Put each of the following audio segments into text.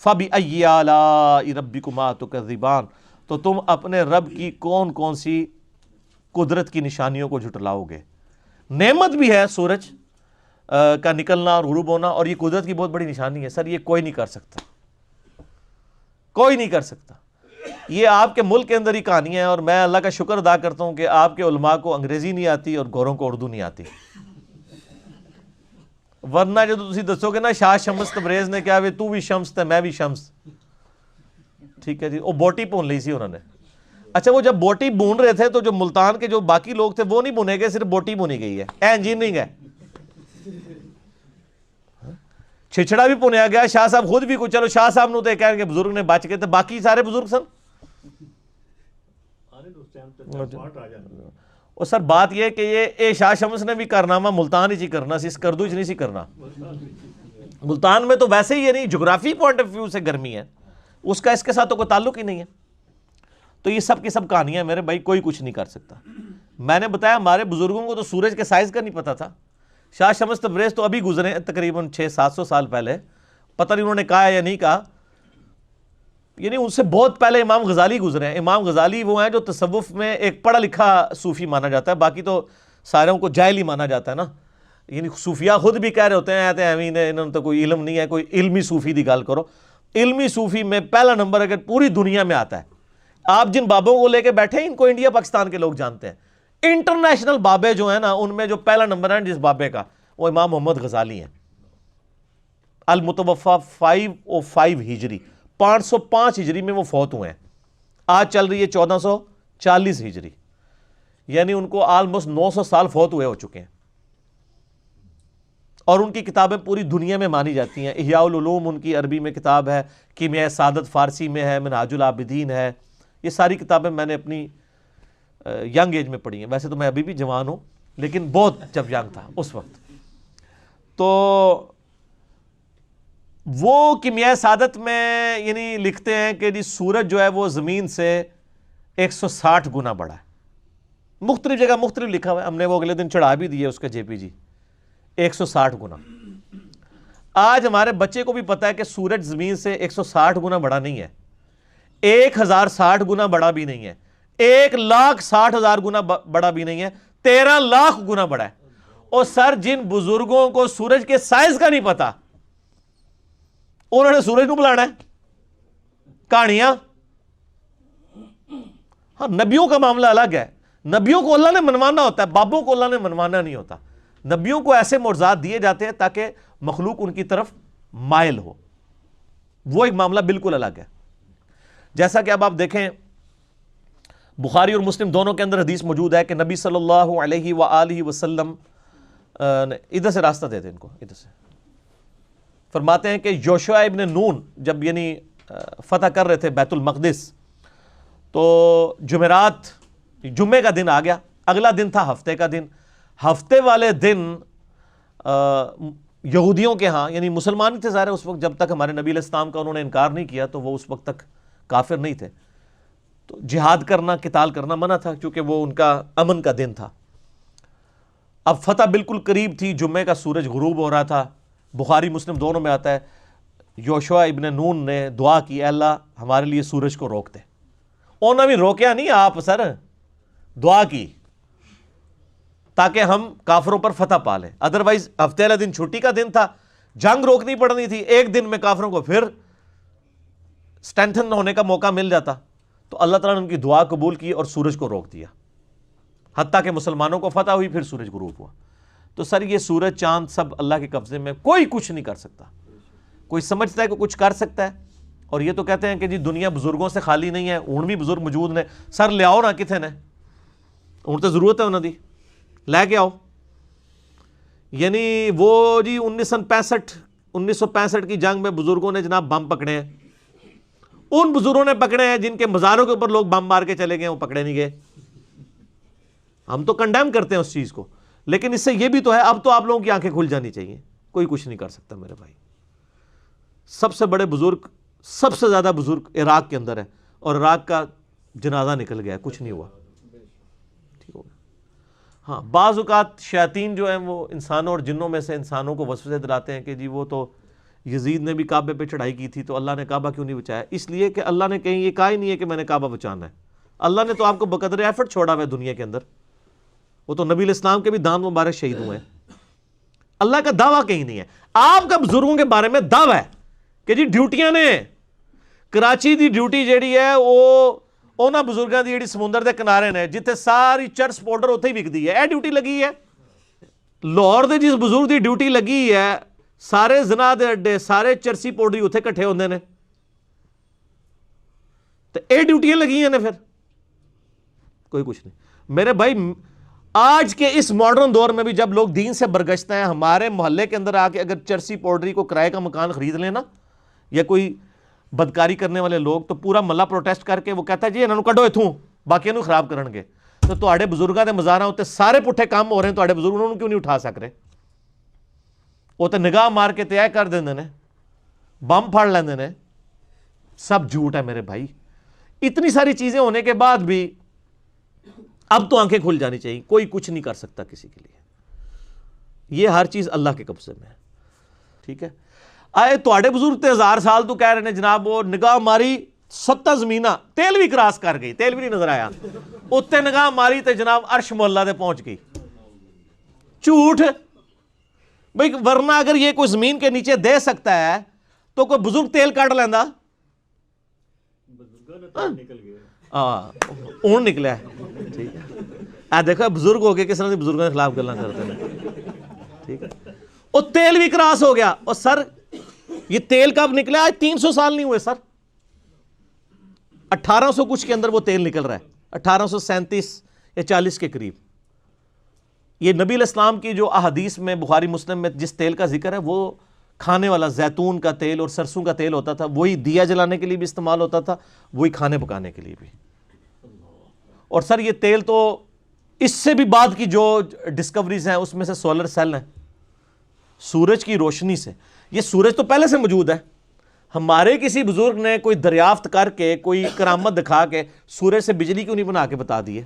فَبِأَيِّ آلَاءِ رَبِّكُمَا تُكَذِّبَانِ، تو تم اپنے رب کی کون کون سی قدرت کی نشانیوں کو جھٹلاؤ گے۔ نعمت بھی ہے سورج کا نکلنا اور غروب ہونا، اور یہ قدرت کی بہت بڑی نشانی ہے۔ سر یہ کوئی نہیں کر سکتا، کوئی نہیں کر سکتا۔ یہ آپ کے ملک کے اندر ہی کہانی ہے، اور میں اللہ کا شکر ادا کرتا ہوں کہ آپ کے علماء کو انگریزی نہیں آتی اور گوروں کو اردو نہیں آتی، ورنہ جو تسی دسو گے نا شاہ شمس تبریز نے کیا تو بھی شمس تے میں بھی شمس، ٹھیک ہے جی، وہ بوٹی بھون لی سی انہوں نے۔ اچھا وہ جب بوٹی بھون رہے تھے تو جو ملتان کے جو باقی لوگ تھے وہ نہیں بھونے گئے، صرف بوٹی بھونی گئی ہے، انجینئرنگ ہے۔ چھچڑا بھی بھونیا گیا، شاہ صاحب خود بھی کچھ، چلو شاہ صاحب نو تو کہہ کہ بزرگ نے بچ گئے تھے، باقی سارے بزرگ سن۔ اور سر بات یہ کہ یہ شاہ شمس نے بھی کارنامہ ملتان ہی کرنا سی، اس کردو نہیں سی کرنا۔ ملتان میں تو ویسے ہی یہ نہیں، جغرافی پوائنٹ آف ویو سے گرمی ہے، اس کا اس کے ساتھ تو کوئی تعلق ہی نہیں ہے۔ تو یہ سب کی سب کہانیاں میرے بھائی، کوئی کچھ نہیں کر سکتا۔ میں نے بتایا ہمارے بزرگوں کو تو سورج کے سائز کا نہیں پتا تھا۔ شاہ شمس تبریز تو ابھی گزرے تقریباً 600-700 سال پہلے، پتہ نہیں انہوں نے کہا یا نہیں کہا، یعنی ان سے بہت پہلے امام غزالی گزرے ہیں۔ امام غزالی وہ ہیں جو تصوف میں ایک پڑھا لکھا صوفی مانا جاتا ہے، باقی تو ساروں کو جاہل ہی مانا جاتا ہے نا۔ یعنی صوفیاء خود بھی کہہ رہے ہوتے ہیں انہوں نے تو کوئی علم نہیں ہے، کوئی علمی صوفی دی گل کرو۔ علمی صوفی میں پہلا نمبر اگر پوری دنیا میں آتا ہے، آپ جن بابوں کو لے کے بیٹھے ہیں ان کو انڈیا پاکستان کے لوگ جانتے ہیں۔ انٹرنیشنل بابے جو ہیں نا، ان میں جو پہلا نمبر ہے جس بابے کا، وہ امام محمد غزالی ہیں، المتوفا 505 ہجری، 505 ہجری میں وہ فوت ہوئے ہیں۔ آج چل رہی ہے 1440 ہجری، یعنی ان کو آلموسٹ 900 سال فوت ہوئے ہو چکے ہیں، اور ان کی کتابیں پوری دنیا میں مانی جاتی ہیں۔ احیاء العلوم ان کی عربی میں کتاب ہے، کیمیائے سعادت فارسی میں ہے، منہاج العابدین ہے۔ یہ ساری کتابیں میں نے اپنی ینگ ایج میں پڑھی ہیں، ویسے تو میں ابھی بھی جوان ہوں، لیکن بہت جب ینگ تھا اس وقت۔ تو وہ کیمیائے سعادت میں یعنی لکھتے ہیں کہ جی سورج جو ہے وہ زمین سے 160 گنا بڑا ہے۔ مختلف جگہ مختلف لکھا ہوا ہے، ہم نے وہ اگلے دن چڑھا بھی دیے اس کا جے پی جی، 160 گنا۔ آج ہمارے بچے کو بھی پتا ہے کہ سورج زمین سے 160 گنا بڑا نہیں ہے، 1060 گنا بڑا بھی نہیں ہے، 1,60,000 گنا بڑا بھی نہیں ہے، 13 لاکھ گنا بڑا ہے۔ اور سر جن بزرگوں کو سورج کے سائز کا نہیں پتا، انہوں نے سورج کو بلانا ہے؟ کہانیاں۔ ہاں نبیوں کا معاملہ الگ ہے، نبیوں کو اللہ نے منوانا ہوتا ہے، بابوں کو اللہ نے منوانا نہیں ہوتا۔ نبیوں کو ایسے معجزات دیے جاتے ہیں تاکہ مخلوق ان کی طرف مائل ہو، وہ ایک معاملہ بالکل الگ ہے۔ جیسا کہ اب آپ دیکھیں بخاری اور مسلم دونوں کے اندر حدیث موجود ہے کہ نبی صلی اللہ علیہ وآلہ وسلم، ادھر سے راستہ دے دیں ان کو، ادھر سے، فرماتے ہیں کہ یوشع ابن نون جب یعنی فتح کر رہے تھے بیت المقدس، تو جمعرات، جمعے کا دن آ گیا، اگلا دن تھا ہفتے کا دن۔ ہفتے والے دن یہودیوں کے ہاں، یعنی مسلمان تھے ظاہر اس وقت، جب تک ہمارے نبی علیہ السلام کا انہوں نے انکار نہیں کیا تو وہ اس وقت تک کافر نہیں تھے، تو جہاد کرنا، قتال کرنا منع تھا کیونکہ وہ ان کا امن کا دن تھا۔ اب فتح بالکل قریب تھی، جمعے کا سورج غروب ہو رہا تھا، بخاری مسلم دونوں میں آتا ہے یوشع ابن نون نے دعا کی، اے اللہ ہمارے لیے سورج کو روک دے۔ انہوں نے بھی روکیا نہیں، آپ سر دعا کی تاکہ ہم کافروں پر فتح پا لیں، ادروائز ہفتے والا دن چھٹی کا دن تھا، جنگ روکنی پڑنی تھی، ایک دن میں کافروں کو پھر سٹرینتھن ہونے کا موقع مل جاتا، تو اللہ تعالیٰ نے ان کی دعا قبول کی اور سورج کو روک دیا، حتیٰ کہ مسلمانوں کو فتح ہوئی، پھر سورج غروب ہوا۔ تو سر یہ سورج چاند سب اللہ کے قبضے میں، کوئی کچھ نہیں کر سکتا۔ کوئی سمجھتا ہے کہ کچھ کر سکتا ہے، اور یہ تو کہتے ہیں کہ جی دنیا بزرگوں سے خالی نہیں ہے، اون بھی بزرگ موجود نے۔ سر لے آؤ نا کتنے نے، اون تو ضرورت ہے انہوں دی، لے کے آؤ۔ یعنی وہ جی 1965 کی جنگ میں بزرگوں نے جناب بم پکڑے ہیں، ان بزرگوں نے پکڑے ہیں جن کے مزاروں کے اوپر لوگ بم مار کے چلے گئے، وہ پکڑے نہیں گئے۔ ہم تو کنڈیم کرتے ہیں اس چیز کو، لیکن اس سے یہ بھی تو ہے، اب تو آپ لوگوں کی آنکھیں کھل جانی چاہیے، کوئی کچھ نہیں کر سکتا میرے بھائی۔ سب سے بڑے بزرگ، سب سے زیادہ بزرگ عراق کے اندر ہے، اور عراق کا جنازہ نکل گیا، کچھ نہیں ہوا، ٹھیک ہوگا۔ ہاں بعض اوقات شیاطین جو ہیں وہ انسانوں اور جنوں میں سے انسانوں کو وسوسے دلاتے ہیں کہ جی وہ تو یزید نے بھی کعبے پہ چڑھائی کی تھی تو اللہ نے کعبہ کیوں نہیں بچایا؟ اس لیے کہ اللہ نے کہیں یہ کہا ہی نہیں ہے کہ میں نے کعبہ بچانا ہے. اللہ نے تو آپ کو بقدر ایفرٹ چھوڑا ہوا ہے دنیا کے اندر. وہ تو نبی علیہ السلام کے بھی دانت مبارک شہید ہوئے ہیں. اللہ کا دعویٰ کہیں نہیں ہے. آپ کا بزرگوں کے بارے میں دعویٰ ہے کہ جی ڈیوٹیاں نے کراچی دی ڈیوٹی جیڑی ہے وہ انہاں بزرگاں دی جیڑی سمندر دے کنارے نے جتھے ساری چرس پاؤڈر اتھے ہی وکدی ہے, اے ڈیوٹی لگی ہے. لاہور دے جس بزرگ دی ڈیوٹی لگی ہے سارے زنا دے اڈے سارے چرسی پاؤڈر اتھے کٹھے ہوندے نے تو اے ڈیوٹیاں لگی ہیں نے پھر کوئی کچھ نہیں. میرے بھائی آج کے اس ماڈرن دور میں بھی جب لوگ دین سے برگشتے ہیں, ہمارے محلے کے اندر آ کے اگر چرسی پاؤڈری کو کرائے کا مکان خرید لینا یا کوئی بدکاری کرنے والے لوگ تو پورا محلہ پروٹیسٹ کر کے وہ کہتا ہے جی انہوں کڈو اتھوں باقی انہوں خراب کرن گے. تو تواڈے بزرگاں دے مزاراں تے سارے پٹھے کام ہو رہے ہیں, تواڈے بزرگ انہوں کیوں نہیں اٹھا سک رہے؟ وہ تو نگاہ مار کے تے کر دیندے نے, بم پھاڑ لیندے نے. سب جھوٹ ہے میرے بھائی. اتنی ساری چیزیں ہونے کے بعد بھی اب تو آنکھیں کھل جانی چاہیے. کوئی کچھ نہیں کر سکتا کسی کے لیے. یہ ہر چیز اللہ کے قبضے میں ہے. ٹھیک ہے, آئے تواڈے بزرگ تے 1000 سال تو کہہ رہے ہیں جناب وہ نگاہ ماری 7 زمینہ تیل بھی کراس کر گئی, تیل بھی نہیں نظر آیا, اتنے نگاہ ماری تے جناب عرش مولا دے پہنچ گئی. جھوٹ بھئی, ورنہ اگر یہ کوئی زمین کے نیچے دے سکتا ہے تو کوئی بزرگ تیل کاٹ لیندا. اون نکلیا ہے. ٹھیک ہے, دیکھو بزرگ ہو کے کس طرح بزرگوں کے خلاف گلاں کرتے ہیں. ٹھیک ہے, وہ تیل بھی کراس ہو گیا. اور سر یہ تیل کب نکلا؟ آج 300 سال نہیں ہوئے سر, 1800 کچھ کے اندر وہ تیل نکل رہا ہے, 1837 یا 40 کے قریب. یہ نبی علیہ السلام کی جو احادیث میں بخاری مسلم میں جس تیل کا ذکر ہے وہ کھانے والا زیتون کا تیل اور سرسوں کا تیل ہوتا تھا. وہی دیا جلانے کے لیے بھی استعمال ہوتا تھا, وہی کھانے پکانے کے لیے بھی. اور سر یہ تیل تو اس سے بھی بعد کی جو ڈسکوریز ہیں اس میں سے سولر سیل ہیں, سورج کی روشنی سے. یہ سورج تو پہلے سے موجود ہے. ہمارے کسی بزرگ نے کوئی دریافت کر کے کوئی کرامت دکھا کے سورج سے بجلی کیوں نہیں بنا کے بتا دیے؟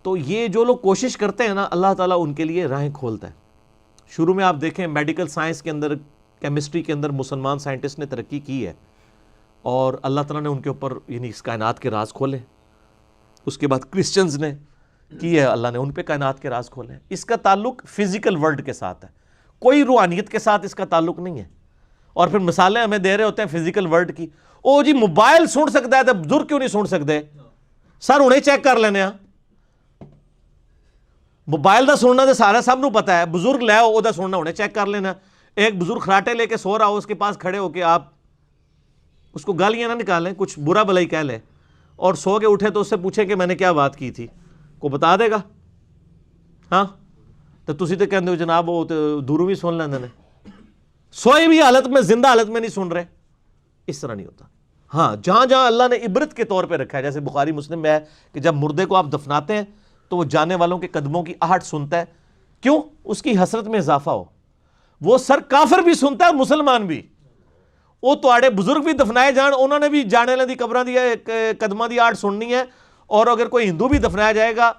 تو یہ جو لوگ کوشش کرتے ہیں نا, اللہ تعالیٰ ان کے لیے راہیں کھولتا ہے. شروع میں آپ دیکھیں میڈیکل سائنس کے اندر, کیمسٹری کے اندر مسلمان سائنٹسٹ نے ترقی کی ہے اور اللہ تعالیٰ نے ان کے اوپر یعنی اس کائنات کے راز کھولے. اس کے بعد کرسچنز نے کی ہے, اللہ نے ان پہ کائنات کے راز کھولے. اس کا تعلق فزیکل ورلڈ کے ساتھ ہے, کوئی روحانیت کے ساتھ اس کا تعلق نہیں ہے. اور پھر مثالیں ہمیں دے رہے ہوتے ہیں فزیکل ورلڈ کی. او جی موبائل سن سکتا ہے تو بزرگ کیوں نہیں سن سکتے؟ سر انہیں چیک کر لینے ہاں. موبائل دا سننا تو سارا سب نو پتا ہے, بزرگ لے او دا سننا انہیں چیک کر لینا. ایک بزرگ خراٹے لے کے سو رہا ہو, اس کے پاس کھڑے ہو کے آپ اس کو گالیاں نہ نکالیں, کچھ برا بلائی کہہ لیں اور سو کے اٹھے تو اس سے پوچھیں کہ میں نے کیا بات کی تھی, کو بتا دے گا؟ ہاں تو تسی تو کہندے ہو جناب وہ دوروں بھی سن لیندے نے, سوئے بھی حالت میں زندہ حالت میں نہیں سن رہے. اس طرح نہیں ہوتا. ہاں جہاں جہاں اللہ نے عبرت کے طور پہ رکھا ہے, جیسے بخاری مسلم میں ہے کہ جب مردے کو آپ دفناتے ہیں تو وہ جانے والوں کے قدموں کی آہٹ سنتا ہے. کیوں؟ اس کی حسرت میں اضافہ ہو. وہ سر کافر بھی سنتا ہے اور مسلمان بھی. وہ تواڈے بزرگ بھی دفنائے جان, انہوں نے بھی جانے والے دی قبراں دی قدماں دی آہٹ سننی ہے. اور اگر کوئی ہندو بھی دفنایا جائے گا,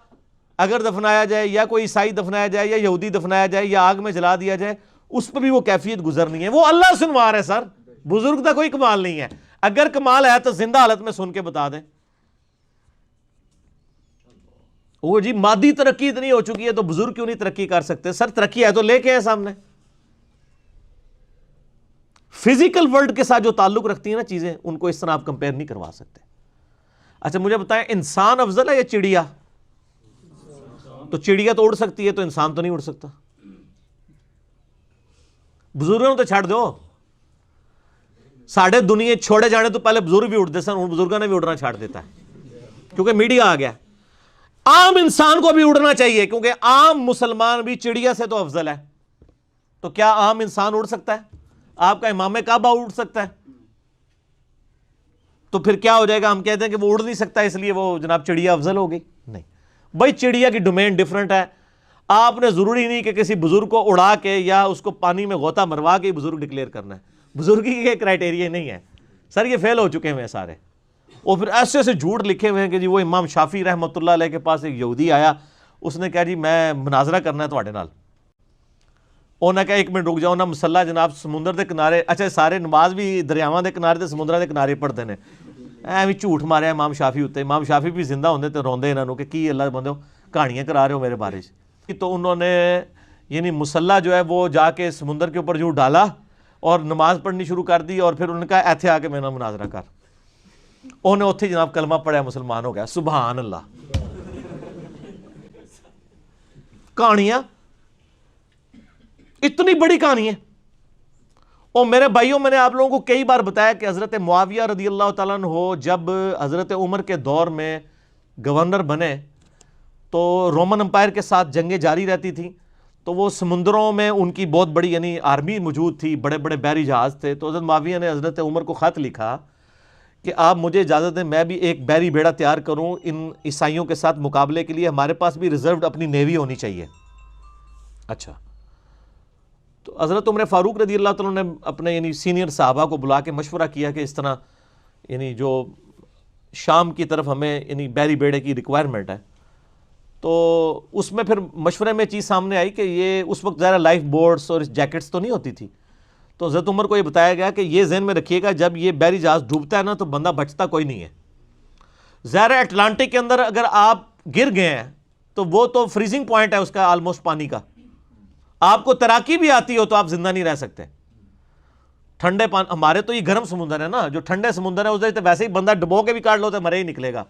اگر دفنایا جائے, یا کوئی عیسائی دفنایا جائے, یا یہودی دفنایا جائے, یا آگ میں جلا دیا جائے, اس پہ بھی وہ کیفیت گزرنی ہے. وہ اللہ سنوا رہا ہے سر, بزرگ کا کوئی کمال نہیں ہے. اگر کمال ہے تو زندہ حالت میں سن کے بتا دیں. وہ جی مادی ترقی اتنی ہو چکی ہے تو بزرگ کیوں نہیں ترقی کر سکتے؟ سر ترقی ہے تو لے کے آئے سامنے. فزیکل ورلڈ کے ساتھ جو تعلق رکھتی ہیں نا چیزیں, ان کو اس طرح آپ کمپیئر نہیں کروا سکتے. اچھا مجھے بتائیں, انسان افضل ہے یا چڑیا؟ تو چڑیا تو اڑ سکتی ہے, تو انسان تو نہیں اڑ سکتا. بزرگوں تو چھڑ دو, ساڑھے دنیا چھوڑے جانے تو پہلے بزرگ بھی اڑتے سن, ان بزرگوں نے بھی اڑنا چھاڑ دیتا ہے کیونکہ میڈیا آ گیا. عام انسان کو بھی اڑنا چاہیے کیونکہ عام مسلمان بھی چڑیا سے تو افضل ہے. تو کیا عام انسان اڑ سکتا ہے؟ آپ کا امام کعبہ اڑ سکتا ہے؟ تو پھر کیا ہو جائے گا؟ ہم کہتے ہیں کہ وہ اڑ نہیں سکتا اس لیے وہ جناب چڑیا افضل ہو گئی. نہیں بھائی, چڑیا کی ڈومین ڈیفرنٹ ہے. آپ نے ضروری نہیں کہ کسی بزرگ کو اڑا کے یا اس کو پانی میں غوطہ مروا کے بزرگ ڈکلیئر کرنا ہے. بزرگی کے کرائٹیریا نہیں ہے سر, یہ فیل ہو چکے ہیں سارے. اور پھر ایسے ایسے جھوٹ لکھے ہوئے ہیں کہ جی وہ امام شافعی رحمۃ اللہ علیہ کے پاس ایک یہودی آیا, اس نے کہا جی میں مناظرہ کرنا ہے تواڈے نال. انہوں نے کہا 1 منٹ رک جاؤ نا, مسلح جناب سمندر دے کنارے, اچھا سارے نماز بھی دریاواں دے کنارے تے سمندراں دے کنارے پڑھتے ہیں, ایویں جھوٹ ماریا امام شافی اتنے. امام شافی بھی زندہ ہوندے تے روندے انہاں نوں کہ کی اللہ بندو کہانیاں کرا رہے ہو میرے بارے چ. تو انہوں نے یعنی مسلح جو ہے وہ جا کے سمندر کے اوپر جو ڈالا اور نماز پڑھنی شروع کر دی, اور پھر انہوں نے کہا ایتھے آ کے میرے نال مناظرہ کر. انہوں نے اتھے جناب کلمہ پڑھیا, مسلمان ہو گیا. سبحان اللہ. کہانیاں اتنی بڑی کہانی ہے. اور میرے بھائیوں, میں نے آپ لوگوں کو کئی بار بتایا کہ حضرت معاویہ رضی اللہ تعالیٰ عنہ جب حضرت عمر کے دور میں گورنر بنے تو رومن امپائر کے ساتھ جنگیں جاری رہتی تھیں, تو وہ سمندروں میں ان کی بہت بڑی یعنی آرمی موجود تھی, بڑے بڑے بحری جہاز تھے. تو حضرت معاویہ نے حضرت عمر کو خط لکھا کہ آپ مجھے اجازت دیں میں بھی ایک بحری بیڑا تیار کروں ان عیسائیوں کے ساتھ مقابلے کے لیے, ہمارے پاس بھی ریزروڈ اپنی نیوی ہونی چاہیے. اچھا, تو حضرت عمر فاروق رضی اللہ تعالیٰ نے اپنے یعنی سینئر صحابہ کو بلا کے مشورہ کیا کہ اس طرح یعنی جو شام کی طرف ہمیں یعنی بحری بیڑے کی ریکوائرمنٹ ہے. تو اس میں پھر مشورے میں چیز سامنے آئی کہ یہ اس وقت ظاہر لائف بورڈز اور جیکٹس تو نہیں ہوتی تھی. تو حضرت عمر کو یہ بتایا گیا کہ یہ ذہن میں رکھیے گا جب یہ بحری جہاز ڈوبتا ہے نا تو بندہ بچتا کوئی نہیں ہے. ظاہر اٹلانٹک کے اندر اگر آپ گر گئے ہیں تو وہ تو فریزنگ پوائنٹ ہے اس کا آلموسٹ پانی کا, آپ کو تیراکی بھی آتی ہو تو آپ زندہ نہیں رہ سکتے. ٹھنڈے پانی, ہمارے تو یہ گرم سمندر ہے نا, جو ٹھنڈے سمندر ہے اس ویسے ہی بندہ ڈبو کے بھی کاٹ لو تو مرے ہی نکلے گا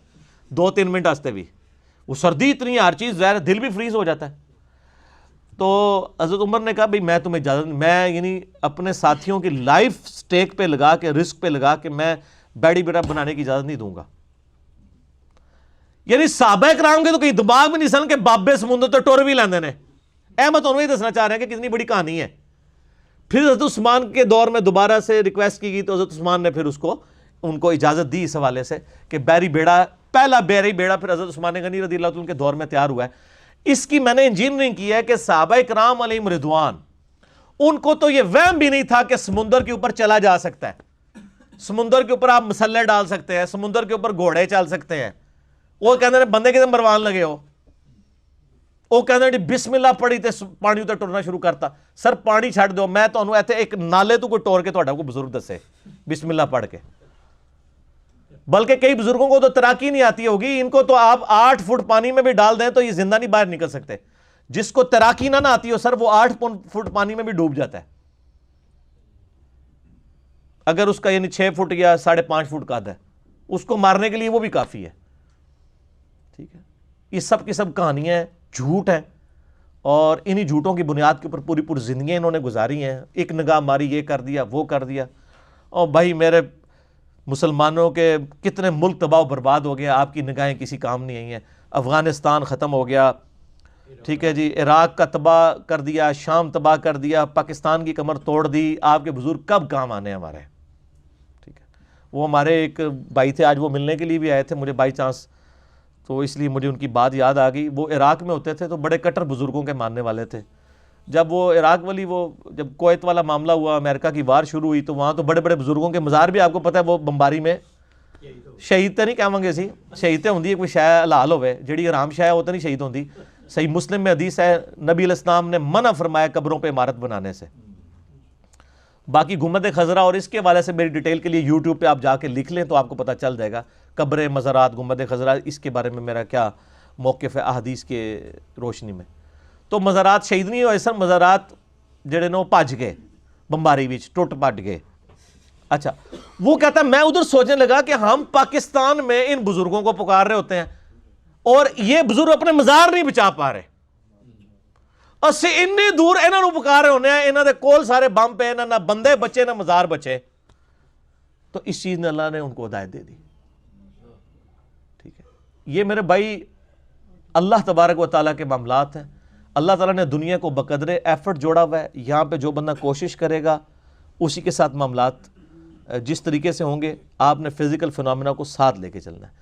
2-3 منٹ واسطے بھی. وہ سردی اتنی ہے, ہر چیز ظاہر دل بھی فریز ہو جاتا ہے. تو حضرت عمر نے کہا بھئی میں تمہیں اجازت, میں یعنی اپنے ساتھیوں کی لائف سٹیک پہ لگا کے, رسک پہ لگا کے میں بیڑی بیڑا بنانے کی اجازت نہیں دوں گا. یعنی صحابہ کرام کے تو کہیں دماغ بھی نہیں سن کہ بابے سمندر تو ٹور بھی لیندے نے. میں تو انہوں ہی دسنا چاہ رہے ہیں کہ کتنی بڑی کہانی ہے. پھر حضرت عثمان کے دور میں دوبارہ سے ریکویسٹ کی گئی تو حضرت عثمان نے پھر اس کو ان کو اجازت دی اس حوالے سے کہ بحری بیڑا, پہلا بحری بیڑا پھر حضرت عثمان غنی رضی اللہ عنہ کے دور میں تیار ہوا ہے. اس کی میں نے انجینئرنگ کی ہے کہ صحابہ کرام علیہم رضوان ان کو تو یہ وہم بھی نہیں تھا کہ سمندر کے اوپر چلا جا سکتا ہے, سمندر کے اوپر آپ مسلح ڈال سکتے ہیں, سمندر کے اوپر گھوڑے چل سکتے ہیں. وہ کہتے ہیں بندے کے مروان لگے ہو, وہ کہتے ہیں بسم اللہ پڑھی تے پانی اتنے ٹرنا شروع کرتا. سر پانی چھڑ دو, میں تو ایتھے ایک نالے تو کوئی ٹور کے تھوڑا کو بزرگ دسے بسم اللہ پڑھ کے. بلکہ کئی بزرگوں کو تو تیراکی نہیں آتی ہوگی, ان کو تو آپ 8 فٹ پانی میں بھی ڈال دیں تو یہ زندہ نہیں باہر نکل سکتے. جس کو تیراکی نہ آتی ہو سر وہ 8 فٹ پانی میں بھی ڈوب جاتا ہے, اگر اس کا یعنی 6 فٹ یا 5.5 فٹ قد ہے, اس کو مارنے کے لیے وہ بھی کافی ہے. ٹھیک ہے, یہ سب کی سب کہانیاں ہیں, جھوٹ ہیں, اور انہی جھوٹوں کی بنیاد کے اوپر پوری پوری زندگیاں انہوں نے گزاری ہیں. ایک نگاہ ماری, یہ کر دیا وہ کر دیا. اور بھائی میرے مسلمانوں کے کتنے ملک تباہ و برباد ہو گئے, آپ کی نگاہیں کسی کام نہیں آئی ہیں. افغانستان ختم ہو گیا, ٹھیک ہے جی, عراق کا تباہ کر دیا, شام تباہ کر دیا, پاکستان کی کمر توڑ دی. آپ کے بزرگ کب کام آنے ہمارے, ٹھیک ہے. وہ ہمارے ایک بھائی تھے, آج وہ ملنے کے لیے بھی آئے تھے مجھے بائی چانس, تو اس لیے مجھے ان کی بات یاد آ گئی. وہ عراق میں ہوتے تھے تو بڑے کٹر بزرگوں کے ماننے والے تھے. جب وہ عراق والی وہ جب کویت والا معاملہ ہوا, امریکہ کی وار شروع ہوئی, تو وہاں تو بڑے بڑے بزرگوں کے مزار بھی آپ کو پتہ ہے وہ بمباری میں شہید تے نہیں کہاں گے سی, شہید تے ہوندی ہے کوئی شے حلال ہوئے, جڑی حرام شے وہ تو نہیں شہید ہوندی. صحیح مسلم میں حدیث ہے نبی علیہ السلام نے منع فرمایا قبروں پہ عمارت بنانے سے. باقی گنبد خضرا اور اس کے حوالے سے میری ڈیٹیل کے لیے یوٹیوب پہ آپ جا کے لکھ لیں تو آپ کو پتہ چل جائے گا قبر مزارات گنبد خضرا, اس کے بارے میں میرا کیا موقف ہے احادیث کے روشنی میں. تو مزارات شہید نہیں ہوئے سر, مزارات جڑے نے وہ بھج گئے بمباری وچ, ٹوٹ پٹ گئے. اچھا, وہ کہتا ہے میں ادھر سوچنے لگا کہ ہم پاکستان میں ان بزرگوں کو پکار رہے ہوتے ہیں اور یہ بزرگ اپنے مزار نہیں بچا پا رہے, اسی انی دور انہاں نوں پکار رہے ہونے ہیں, انہاں دے کول سارے بم پے, نہ بندے بچے نہ مزار بچے. تو اس چیز نے اللہ نے ان کو ہدایت دے دی. ٹھیک ہے, یہ میرے بھائی اللہ تبارک و تعالیٰ کے معاملات ہیں. اللہ تعالیٰ نے دنیا کو بقدر ایفرٹ جوڑا ہوا ہے. یہاں پہ جو بندہ کوشش کرے گا اسی کے ساتھ معاملات جس طریقے سے ہوں گے, آپ نے فزیکل فنامنا کو ساتھ لے کے چلنا ہے.